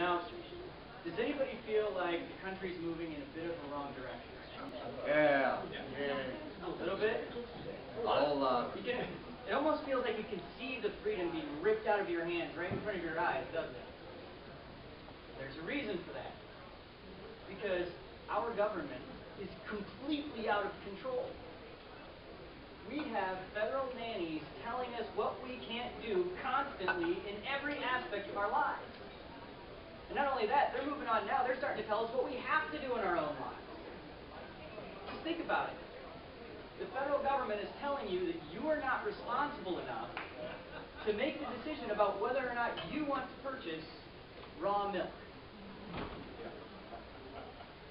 Now, does anybody feel like the country's moving in a bit of a wrong direction? Yeah. A little bit? A whole lot. It almost feels like you can see the freedom being ripped out of your hands right in front of your eyes, doesn't it? There's a reason for that. Because our government is completely out of control. We have federal nannies telling us what we can't do constantly in every aspect of our lives. And not only that, they're moving on now. They're starting to tell us what we have to do in our own lives. Just think about it. The federal government is telling you that you are not responsible enough to make the decision about whether or not you want to purchase raw milk.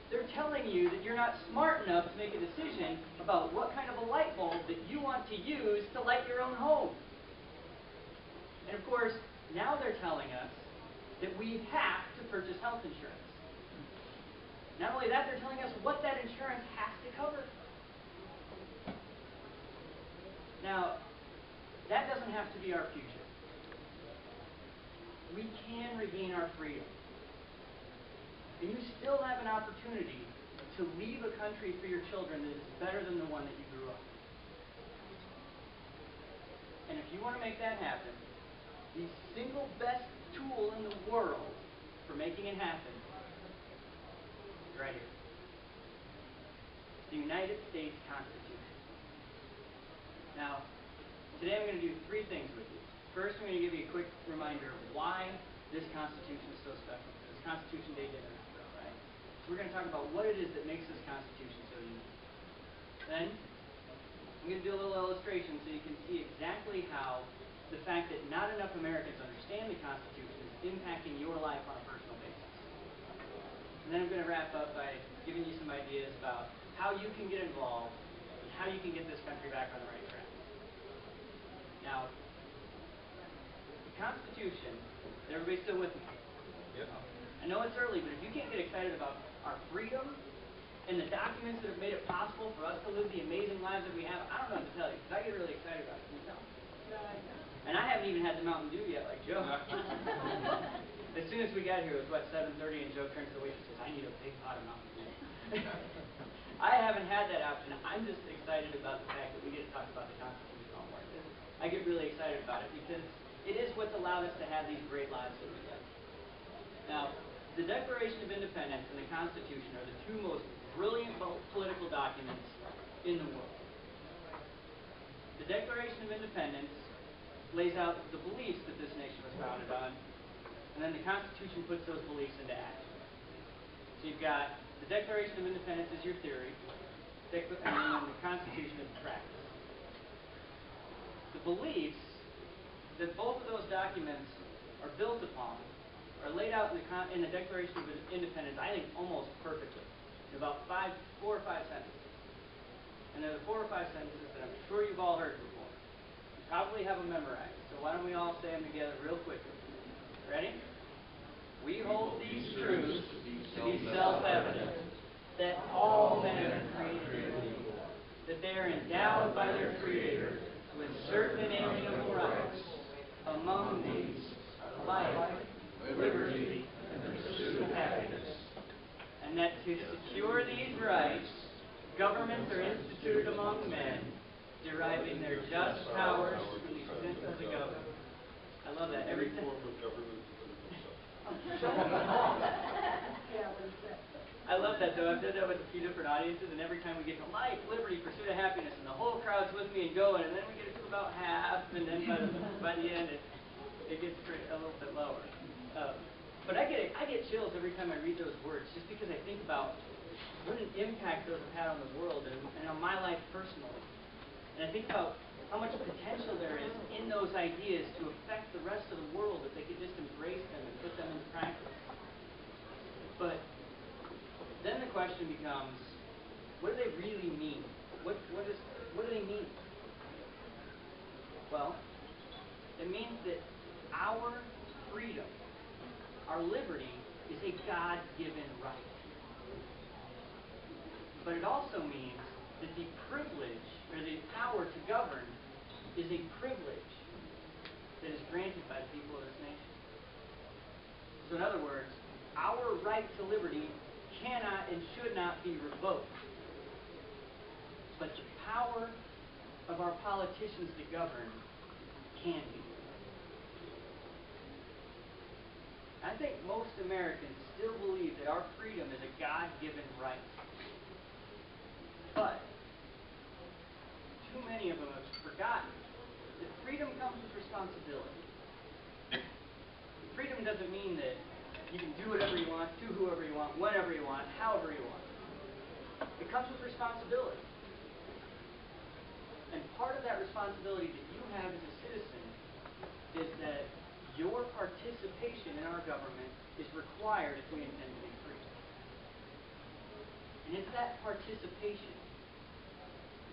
They're telling you that you're not smart enough to make a decision about what kind of a light bulb that you want to use to light your own home. And of course, now they're telling us that we have to purchase health insurance. Not only that, they're telling us what that insurance has to cover. Now, that doesn't have to be our future. We can regain our freedom. And you still have an opportunity to leave a country for your children that is better than the one that you grew up in. And if you want to make that happen, the single best tool in the world for making it happen is right here. It's the United States Constitution. Now, today I'm going to do three things with you. First, I'm going to give you a quick reminder of why this Constitution is so special. It's Constitution Day dinner. We're going to talk about what it is that makes this Constitution so unique. Then, I'm going to do a little illustration so you can see exactly how the fact that not enough Americans understand the Constitution is impacting your life on a personal basis. And then I'm going to wrap up by giving you some ideas about how you can get involved and how you can get this country back on the right track. Now, the Constitution, is everybody still with me? Yep. I know it's early, but if you can't get excited about our freedom and the documents that have made it possible for us to live the amazing lives that we have, I don't know what to tell you, because I get really excited about it. Can you tell? And I haven't even had the Mountain Dew yet, like Joe. As soon as we got here, it was, what, 7:30, and Joe turns to the waitress and says, I need a big pot of Mountain Dew. I haven't had that option. I'm just excited about the fact that we get to talk about the Constitution all morning. I get really excited about it, because it is what's allowed us to have these great lives that we live. Now, the Declaration of Independence and the Constitution are the two most brilliant political documents in the world. The Declaration of Independence lays out the beliefs that this nation was founded on, and then the Constitution puts those beliefs into action. So you've got the Declaration of Independence is your theory, and then the Constitution is the practice. The beliefs that both of those documents are built upon are laid out in the Declaration of Independence, I think, almost perfectly, in about 4 or 5 sentences. And there are 4 or 5 sentences that I'm sure you've all heard before. You probably have them memorized, so why don't we all say them together real quickly. Ready? We hold these truths to be self-evident, that all men are created equal, that they are endowed by their Creator with certain inalienable rights. Among these are life, liberty, and the pursuit of happiness, and that to secure these rights, governments are instituted among men, deriving their just powers from the extent of the government. I love that. Every form of government. I love that, though. I've done that with a few different audiences, and every time we get to life, liberty, pursuit of happiness, and the whole crowd's with me and going, and then we get to about half, and then by the end, it gets a little bit lower. But I get chills every time I read those words, just because I think about what an impact those have had on the world and on my life personally. And I think about how much potential there is in those ideas to affect the rest of the world if they could just embrace them and put them into practice. But then the question becomes, what do they really mean? What do they mean? Well, it means that our freedom, our liberty, is a God-given right. But it also means that the privilege, or the power to govern, is a privilege that is granted by the people of this nation. So in other words, our right to liberty cannot and should not be revoked. But the power of our politicians to govern can be. I think most Americans still believe that our freedom is a God-given right. But too many of them have forgotten that freedom comes with responsibility. Freedom doesn't mean that you can do whatever you want, do whoever you want, whenever you want, however you want. It comes with responsibility. And part of that responsibility that you have as a citizen is that your participation in our government is required if we intend to be free. And it's that participation,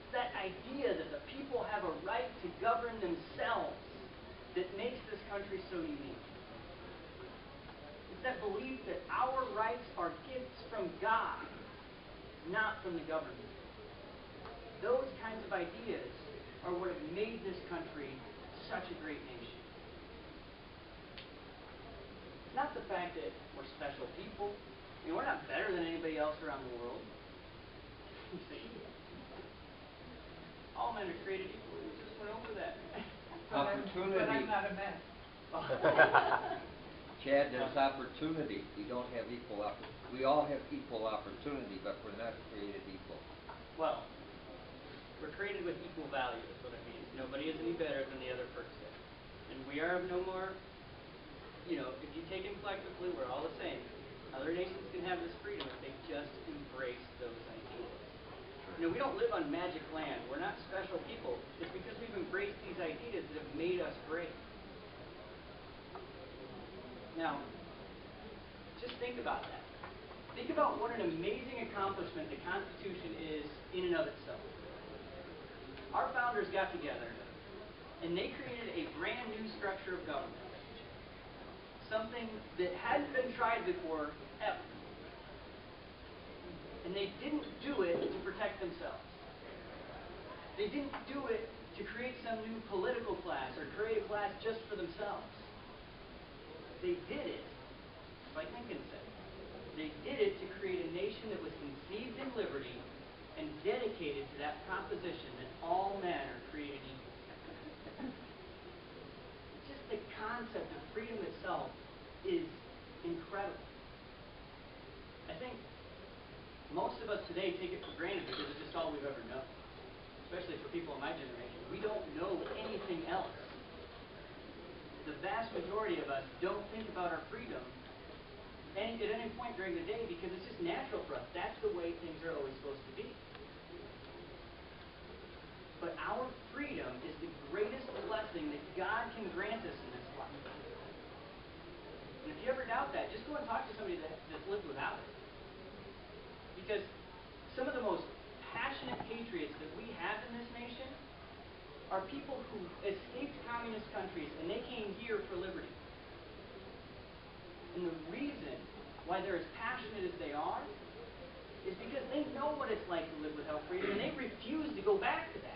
it's that idea that the people have a right to govern themselves that makes this country so unique. It's that belief that our rights are gifts from God, not from the government. Those kinds of ideas are what have made this country such a great nation. It's not the fact that we're special people. I mean, we're not better than anybody else around the world. You see? All men are created equal. We just went over that. Opportunity. But I'm not a man. Chad, there's opportunity. We don't have equal opportunity. We all have equal opportunity, but we're not created equal. Well, we're created with equal value, is what it means. Nobody is any better than the other person. And we are no more, if you take it collectively, we're all the same. Other nations can have this freedom if they just embrace those ideas. We don't live on magic land. We're not special people. It's because we've embraced these ideas that have made us great. Now, just think about that. Think about what an amazing accomplishment the Constitution is in and of itself. Our founders got together, and they created a brand new structure of government. Something that hadn't been tried before, ever. And they didn't do it to protect themselves. They didn't do it to create some new political class or create a class just for themselves. They did it, like Lincoln said, they did it to create a nation that was conceived in liberty and dedicated to that proposition that all men are created equal. Just the concept of freedom itself is incredible. I think most of us today take it for granted because it's just all we've ever known. Especially for people in my generation. We don't know anything else. The vast majority of us don't think about our freedom at any point during the day because it's just natural for us. That's the way things are always supposed to be. But our freedom is the greatest blessing that God can grant us in this life. And if you ever doubt that, just go and talk to somebody that's lived without it. Because some of the most passionate patriots that we have in this nation are people who escaped communist countries and they came here for liberty. And the reason why they're as passionate as they are is because they know what it's like to live without freedom and they refuse to go back to that.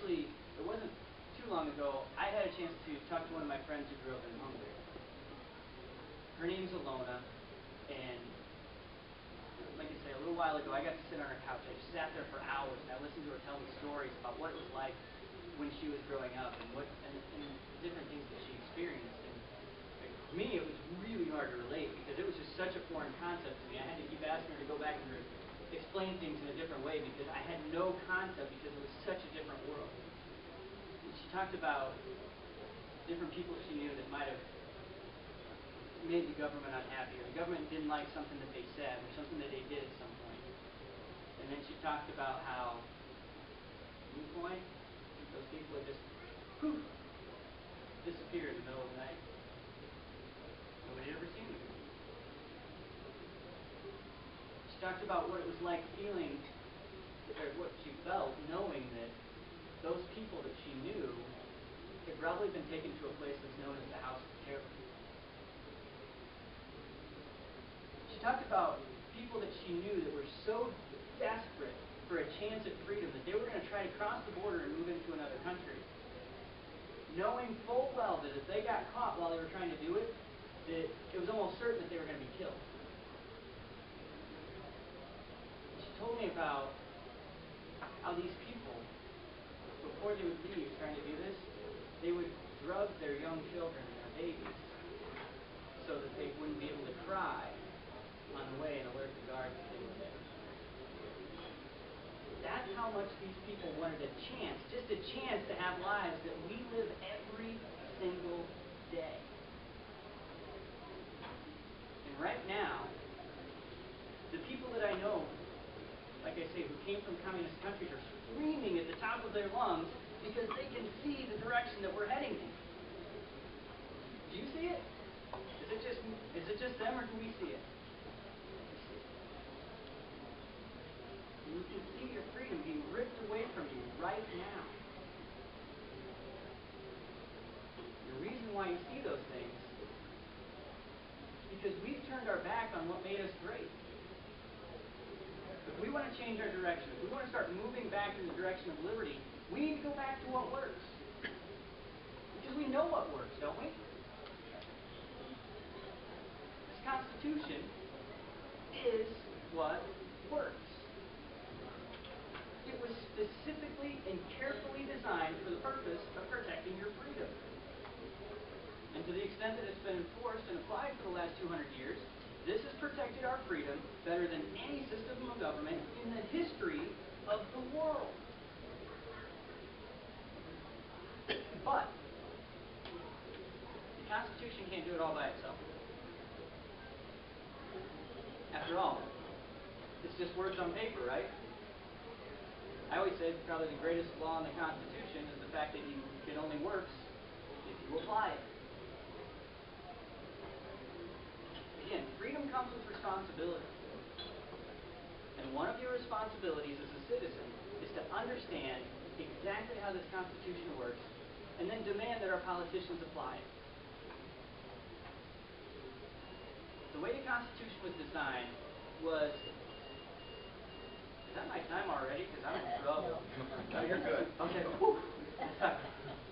It wasn't too long ago, I had a chance to talk to one of my friends who grew up in Hungary. Her name's Alona, and like I say, a little while ago, I got to sit on her couch. I just sat there for hours, and I listened to her tell me stories about what it was like when she was growing up and different things that she experienced. And for me, it was really hard to relate because it was just such a foreign concept to me. I had to keep asking her to go back and explain things in a different way because I had no concept because it was such a different world. And she talked about different people she knew that might have made the government unhappy, or the government didn't like something that they said or something that they did at some point. And then she talked about how at one point those people would just poof, disappear in the middle of the night. Nobody had ever seen them. She talked about what it was like feeling, or what she felt knowing that those people that she knew had probably been taken to a place that's known as the House of Terror. She talked about people that she knew that were so desperate for a chance at freedom that they were going to try to cross the border and move into another country, knowing full well that if they got caught while they were trying to do it, that it was almost certain that they were going to be killed. She told me about how these people, before they would leave trying to do this, they would drug their young children and their babies so that they wouldn't be able to cry on the way and alert the guards that they were there. That's how much these people wanted a chance, just a chance to have lives that we live every single day. And right now, the people that I know, like I say, who came from communist countries are screaming at the top of their lungs because they can see the direction that we're heading in. Do you see it? Is it just them, or do we see it? You can see your freedom being ripped away from you right now. The reason why you see those things is because we've turned our back on what made us great. If we want to change our direction, if we want to start moving back in the direction of liberty, we need to go back to what works. Because we know what works, don't we? This Constitution is what works. It was specifically and carefully designed for the purpose of protecting your freedom. And to the extent that it's been enforced and applied for the last 200 years, this has protected our freedom better than any system of government in the history of the world. But the Constitution can't do it all by itself. After all, it's just words on paper, right? I always say probably the greatest law in the Constitution is the fact that it only works if you apply it. Again, freedom comes with responsibility. And one of your responsibilities as a citizen is to understand exactly how this Constitution works and then demand that our politicians apply it. The way the Constitution was designed was... Is that my time already? Because I'm in trouble. No, you're good. Okay. Whew.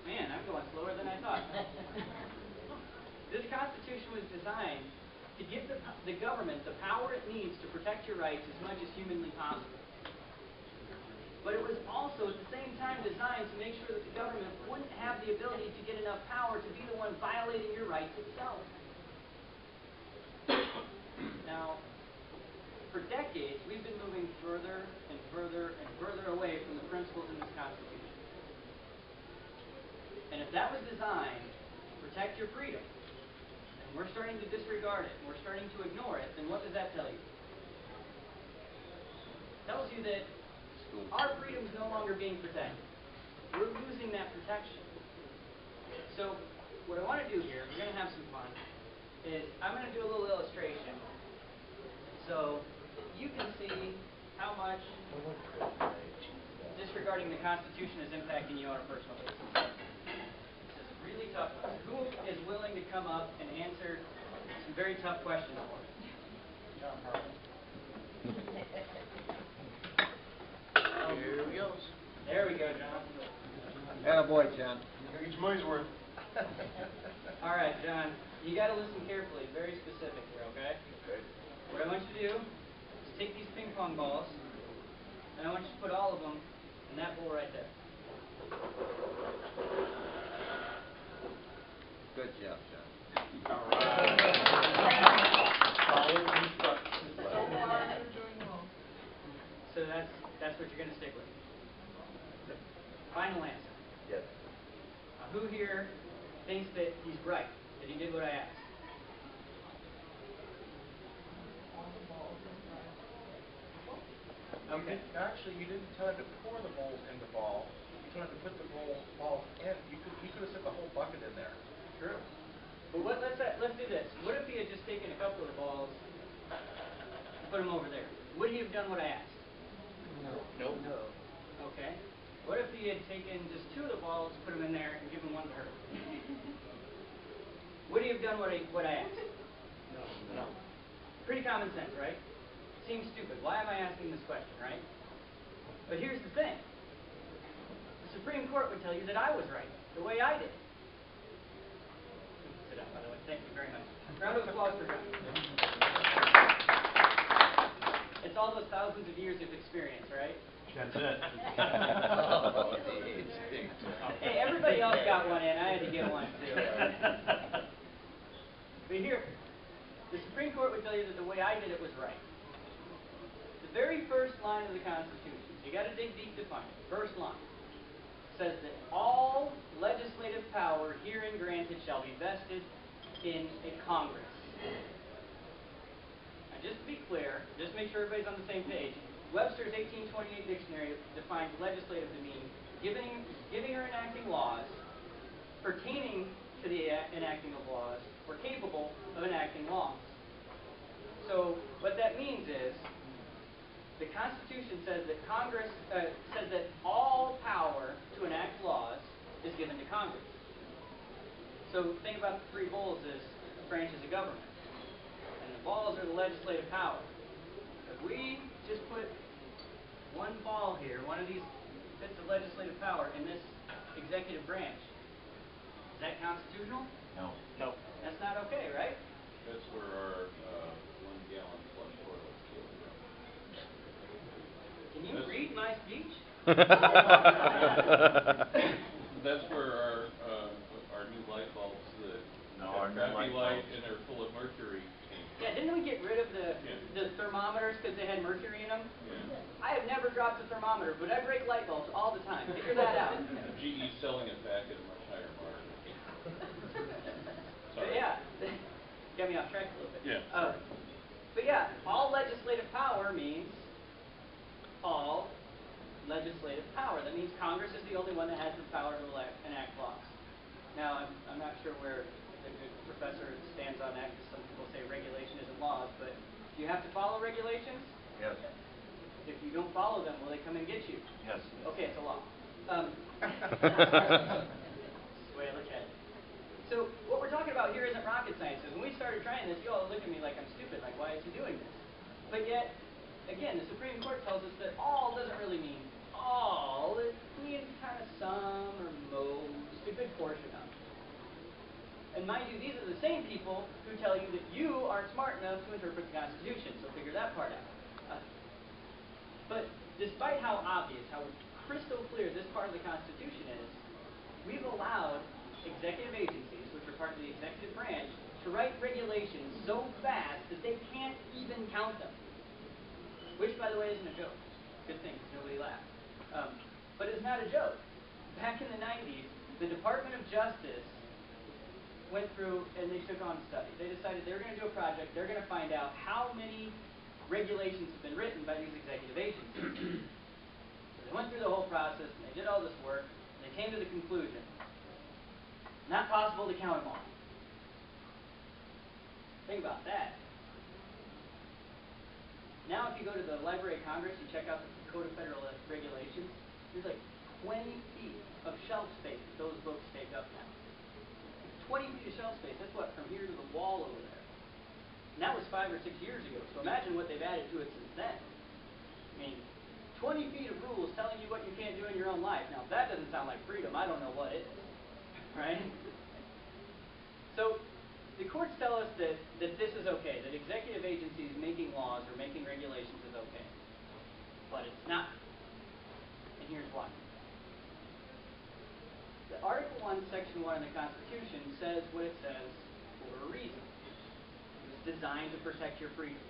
Man, I'm going slower than I thought. This Constitution was designed to give the government the power it needs to protect your rights as much as humanly possible. But it was also at the same time designed to make sure that the government wouldn't have the ability to get enough power to be the one violating your rights itself. Now, for decades, we've been moving further and further and further away from the principles in this Constitution. And if that was designed to protect your freedom, and we're starting to disregard it, and we're starting to ignore it, then what does that tell you? It tells you that our freedom is no longer being protected. We're losing that protection. So, what I want to do here, we're going to have some fun, is I'm going to do a little illustration. So, you can see how much disregarding the Constitution is impacting you on a personal basis. This is really tough. Who is willing to come up and answer some very tough questions for me? John Harlan. Here he goes. There we go, John. Attaboy, John. Go get your money's worth. All right, John. You got to listen carefully. Very specific here, okay? Okay. What I want you to do is take these ping pong balls, and I want you to put all of them in that bowl right there. Good job, John. All right. Follow instructions. So that's what you're going to stick with. Final answer. Yes. Who here thinks that he's right, that he did what I asked? Okay. Actually, you didn't tell him to pour the bowls in the ball. You told him to put the balls in. He could have set the whole bucket in there. True. But let's do this. What if he had just taken a couple of the balls and put them over there? Would he have done what I asked? No. Okay. What if he had taken just two of the balls, put them in there, and given one to her? Would he have done what I asked? No. Pretty common sense, right? Seems stupid. Why am I asking this question, right? But here's the thing. The Supreme Court would tell you that I was right, the way I did. Sit down, by the way. Thank you very much. Round of applause for him. It's all those thousands of years of experience, right? That's it. Hey, everybody else got one in. I had to get one too. But here, the Supreme Court would tell you that the way I did it was right. The very first line of the Constitution, so you got to dig deep to find it. First line says that all legislative power herein granted shall be vested in a Congress. Now, just to be clear, just make sure everybody's on the same page. Webster's 1828 dictionary defines legislative to mean giving or enacting laws pertaining to the enacting of laws or capable of enacting laws. So what that means is the Constitution says that Congress says that all power to enact laws is given to Congress. So think about the three bowls as branches of government, and the balls are the legislative power. If we just put one ball here, one of these bits of legislative power in this executive branch, is that constitutional? No. No. That's not okay, right? That's where our 1 gallon flush toilets came from. Can you read my speech? That's where our new light bulbs, the Our new crappy light light bulbs. and they're full of mercury came from. Yeah, didn't we get rid of the Yeah. thermometers because they had mercury in them? Yeah. I have never dropped a thermometer, but I break light bulbs all the time. Figure that out. GE's selling it back at a much higher margin. But Sorry. yeah, got me off track a little bit. Yeah, But yeah, all legislative power means all legislative power. That means Congress is the only one that has the power to enact laws. Now, I'm not sure where the good professor stands on that, because some people say regulation isn't laws, but do you have to follow regulations? Yes. If you don't follow them, will they come and get you? Yes. Okay, it's a law. That's the way I look at it. So what we're talking about here isn't rocket science. When we started trying this, you all look at me like I'm stupid, like why is he doing this? But yet, again, the Supreme Court tells us that all doesn't really mean all. It means kind of some or most, a good portion of. And mind you, these are the same people who tell you that you aren't smart enough to interpret the Constitution, so figure that part out. But despite how obvious, how crystal clear this part of the Constitution is, we've allowed executive agencies, which are part of the executive branch, to write regulations so fast that they can't even count them. Which, by the way, isn't a joke. Good thing, because nobody laughed. But it's not a joke. Back in the 90s, the Department of Justice went through and they took on a study. They decided they were going to do a project. They're going to find out how many regulations have been written by these executive agencies. So they went through the whole process, and they did all this work, and they came to the conclusion, not possible to count them all. Think about that. Now if you go to the Library of Congress, you check out the Code of Federal Regulations, there's like 20 feet of shelf space that those books take up now. 20 feet of shelf space, that's what, from here to the wall over there. And that was 5 or 6 years ago, so imagine what they've added to it since then. I mean, 20 feet of rules telling you what you can't do in your own life. Now, if that doesn't sound like freedom, I don't know what is, right? So, the courts tell us that this is okay, that executive agencies making laws or making regulations is okay. But it's not. And here's why. The Article 1, Section 1 of the Constitution says what it says for a reason. It was designed to protect your freedom.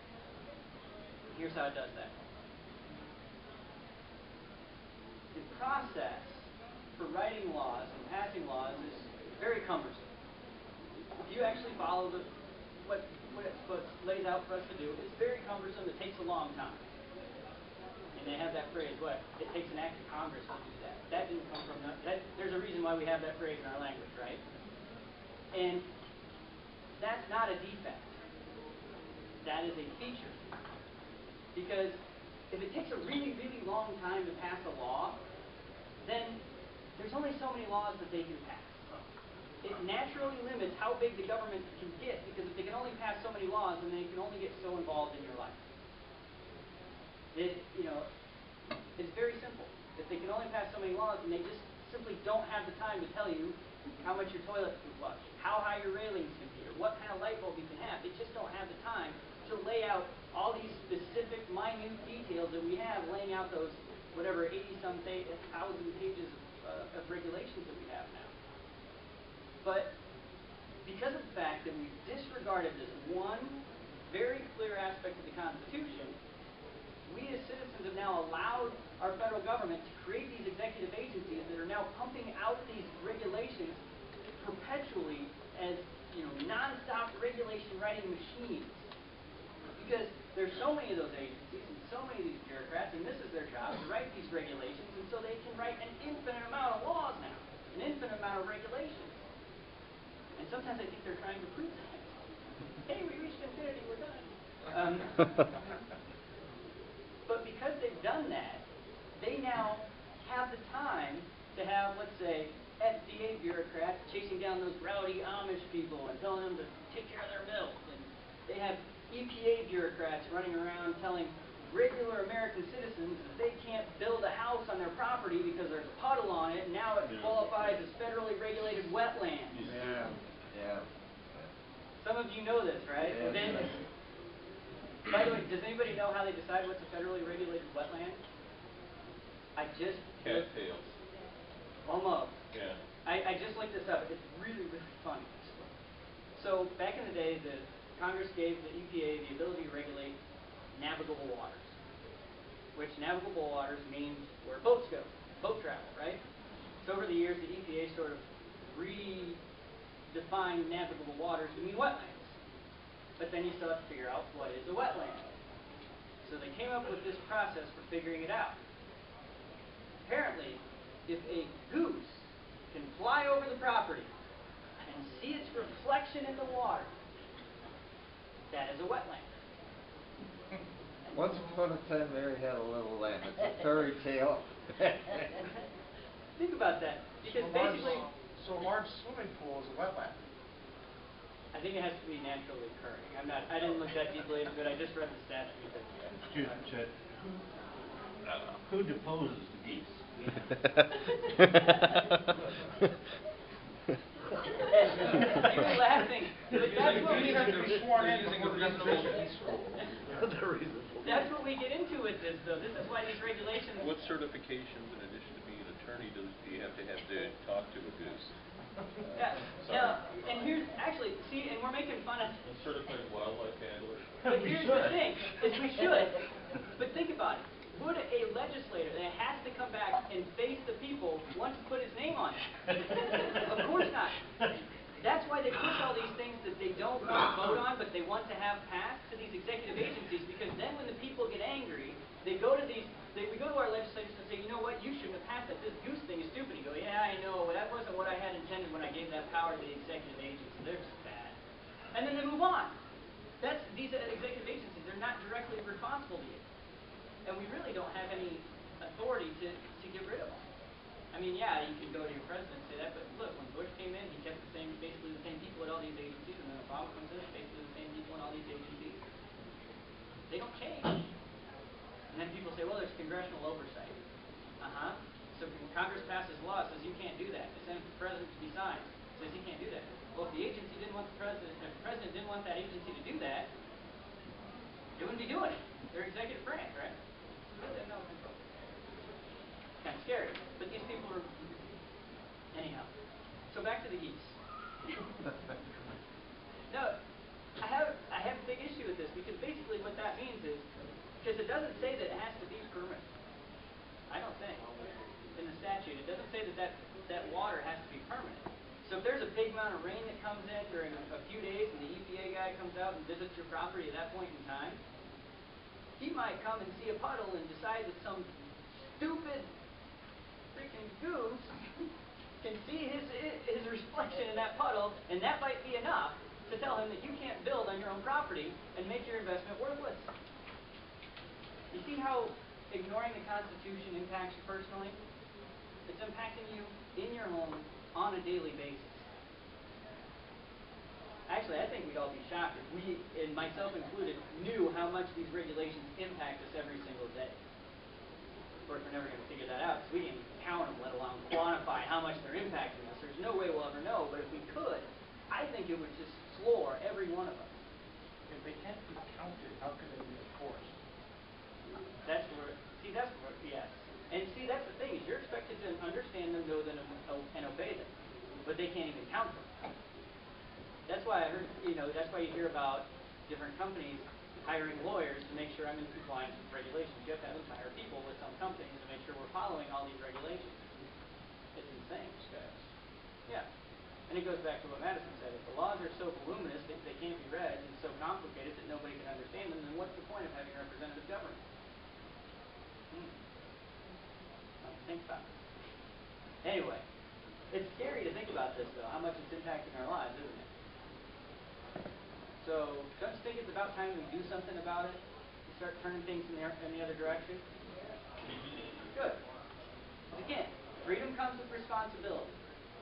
Here's how it does that. The process for writing laws and passing laws is very cumbersome. If you actually follow what it lays out for us to do, it's very cumbersome. It takes a long time. And they have that phrase, what? It takes an act of Congress to do that. That didn't come from there's a reason why we have that phrase in our language, right? And that's not a defect. That is a feature. Because if it takes a really, really long time to pass a law, then there's only so many laws that they can pass. It naturally limits how big the government can get, because if they can only pass so many laws, then they can only get so involved in your life. It's very simple. If they can only pass so many laws, then they just simply don't have the time to tell you how much your toilet can flush, how high your railings can be, or what kind of light bulb you can have. They just don't have the time to lay out all these specific, minute details that we have, laying out those, whatever, 80-some thousand pages of regulations that we have now. But because of the fact that we've disregarded this one very clear aspect of the Constitution, we as citizens have now allowed our federal government to create these executive agencies that are now pumping out these regulations perpetually as, non-stop regulation writing machines. Because there's so many of those agencies and so many of these bureaucrats, and this is their job, to write these regulations, and so they can write an infinite amount of laws now, an infinite amount of regulations. And sometimes I think they're trying to prove that. Hey, we reached infinity, we're done. But because they've done that, they now have the time to have, let's say, FDA bureaucrats chasing down those rowdy Amish people and telling them to take care of their milk. And they have EPA bureaucrats running around telling regular American citizens that they can't build a house on their property because there's a puddle on it, and now it qualifies as federally regulated wetland. Yeah. Some of you know this, right? Yeah. By the way, does anybody know how they decide what's a federally regulated wetland? Cattails. Almost. Yeah. I just looked this up. It's really, really funny. So back in the day, the Congress gave the EPA the ability to regulate navigable waters, which navigable waters means where boats go, boat travel, right? So over the years, the EPA sort of redefined navigable waters to mean wetlands. But then you still have to figure out what is a wetland. So they came up with this process for figuring it out. Apparently, if a goose can fly over the property and see its reflection in the water, that is a wetland. Once upon a time, Mary had a little lamb. It's a fairy tale. Think about that, because basically, So a large swimming pool is a wetland. I think it has to be naturally occurring. I didn't look that deeply into it. I just read the statute. Excuse me, Chet. Who deposes the geese? You were laughing, but that's what we That's what we get into with this, though. This is why these regulations. What certifications, in addition to being an attorney, do you have to talk to a goose? Yeah. Now, and here's actually, see, and we're making fun of. A certified wildlife handler. But here's the thing: is we should. But think about it. Would a legislator that has to come back and face the people want to put his name on it? Of course not. That's why they push all these things that they don't want to vote on, but they want to have passed to these executive agencies, because then when the people get angry, we go to our legislators and say, you know what, you shouldn't have passed that. This goose thing is stupid. You go, yeah, I know, but that wasn't what I had intended when I gave that power to the executive agency. They're just bad. And then they move on. These executive agencies, they're not directly responsible to you. And we really don't have any authority to get rid of them. I mean, yeah, you could go to your president and say that, but look, when Bush came in, he kept basically the same people at all these agencies, and then Obama comes in, basically the same people in all these agencies. They don't change. And then people say, well, there's congressional oversight. So Congress passes law, says you can't do that. They send it to the president to be signed, says he can't do that. Well, if the agency didn't want if the president didn't want that agency to do that, they wouldn't be doing it. They're executive branch, right? They have no control. Kind of scary, but these people are. Anyhow, so back to the geese. No, I have a big issue with this, because basically what that means is, because it doesn't say that it has to be permanent. I don't think in the statute it doesn't say that water has to be permanent. So if there's a big amount of rain that comes in during a few days, and the EPA guy comes out and visits your property at that point in time, he might come and see a puddle and decide that some stupid freaking goose can see his reflection in that puddle, and that might be enough to tell him that you can't build on your own property and make your investment worthless. You see how ignoring the Constitution impacts you personally? It's impacting you in your home on a daily basis. Actually, I think we'd all be shocked if we, and myself included, knew how much these regulations impact us every single day. course, we're never going to figure that out because we can't even count them, let alone quantify how much they're impacting us. There's no way we'll ever know, but if we could, I think it would just floor every one of us. If they can't be counted, how can they be enforced? That's where, yes. And see, that's the thing, is you're expected to understand them, know them, and obey them. But they can't even count them. That's why I heard, that's why you hear about different companies hiring lawyers to make sure I'm in compliance with regulations. You have to hire people with some companies to make sure we're following all these regulations. It's insane. Yeah. And it goes back to what Madison said. If the laws are so voluminous that they can't be read and so complicated that nobody can understand them, then what's the point of having representative government? Think about it. Anyway, it's scary to think about this, though, how much it's impacting our lives, isn't it? So, don't you think it's about time we do something about it? We start turning things in the other direction? Good. Again, freedom comes with responsibility.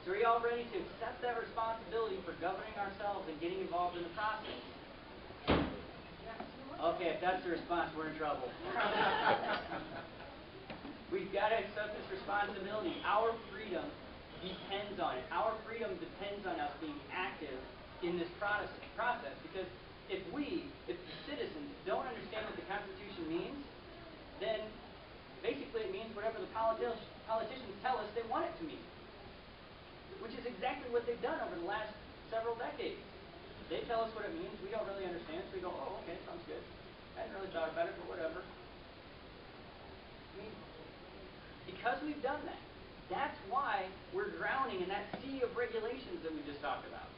So are you all ready to accept that responsibility for governing ourselves and getting involved in the process? Okay, if that's the response, we're in trouble. We've got to accept this responsibility. Our freedom depends on it. Our freedom depends on us being active in this process. Because if the citizens don't understand what the Constitution means, then basically it means whatever the politicians tell us they want it to mean. Which is exactly what they've done over the last several decades. They tell us what it means, we don't really understand, so we go, oh, okay, sounds good. I hadn't really thought about it, but whatever. I mean, because we've done that, that's why we're drowning in that sea of regulations that we just talked about.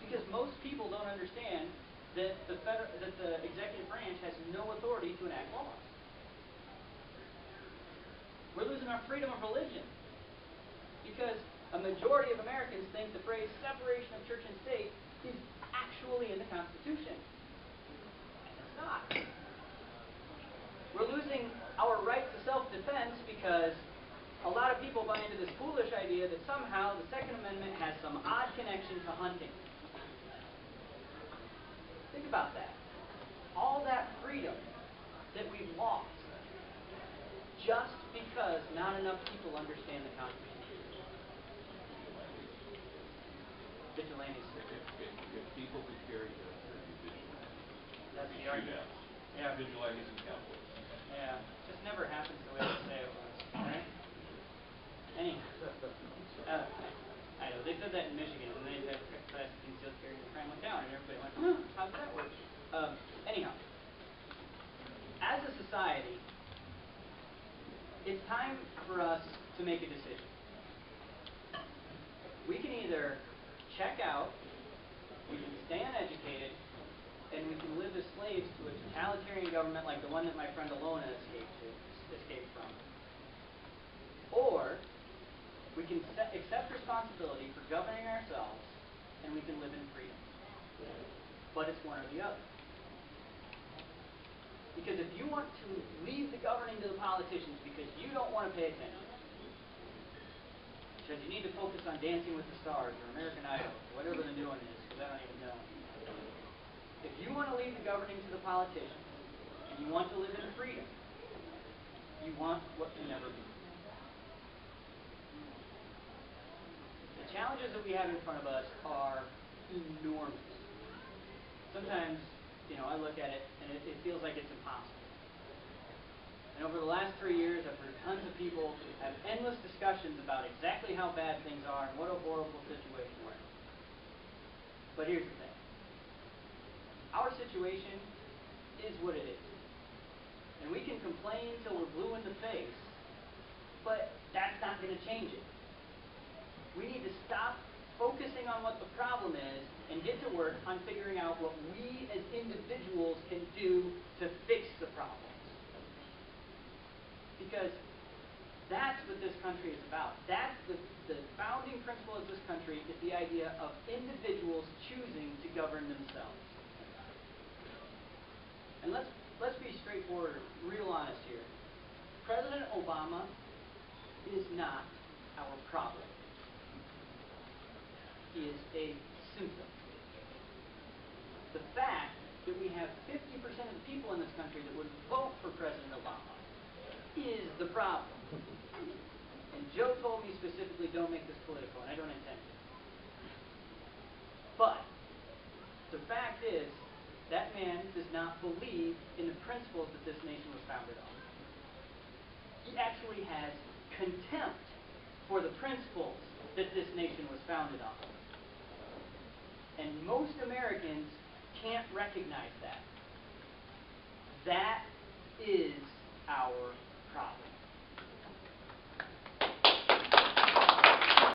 Because most people don't understand that the executive branch has no authority to enact laws. We're losing our freedom of religion. Because a majority of Americans think the phrase separation of church and state is actually in the Constitution. And it's not. We're losing our right to self-defense because a lot of people buy into this foolish idea that somehow the Second Amendment has some odd connection to hunting. Think about that. All that freedom that we've lost just because not enough people understand the Constitution. Vigilantes. If people could carry guns, there'd be vigilantes. That's the Shootouts. argument. Yeah. Vigilantes and cowboys. Yeah. Just never happens the way they say it was. Right? I know. They said that in Michigan, and they had class of concealed carry, and the crime went down, and everybody went, how does that work? Anyhow, as a society, it's time for us to make a decision. We can either check out, we can stay uneducated, and we can live as slaves to a totalitarian government like the one that my friend Alona escaped from. Or we can accept responsibility for governing ourselves, and we can live in freedom. But it's one or the other. Because if you want to leave the governing to the politicians because you don't want to pay attention, because you need to focus on Dancing with the Stars or American Idol, or whatever the new one is, because I don't even know. If you want to leave the governing to the politicians, and you want to live in freedom, you want what can never be. The challenges that we have in front of us are enormous. Sometimes, I look at it and it feels like it's impossible. And over the last 3 years, I've heard tons of people have endless discussions about exactly how bad things are and what a horrible situation we're in. But here's the thing. Our situation is what it is. And we can complain till we're blue in the face, but that's not going to change it. We need to stop focusing on what the problem is and get to work on figuring out what we as individuals can do to fix the problems. Because that's what this country is about. That's the founding principle of this country, is the idea of individuals choosing to govern themselves. And let's be straightforward, real honest here. President Obama is not our problem. He is a symptom. The fact that we have 50% of the people in this country that would vote for President Obama is the problem. And Joe told me specifically, don't make this political, and I don't intend to. But the fact is, that man does not believe in the principles that this nation was founded on. He actually has contempt for the principles that this nation was founded on. And most Americans can't recognize that. That is our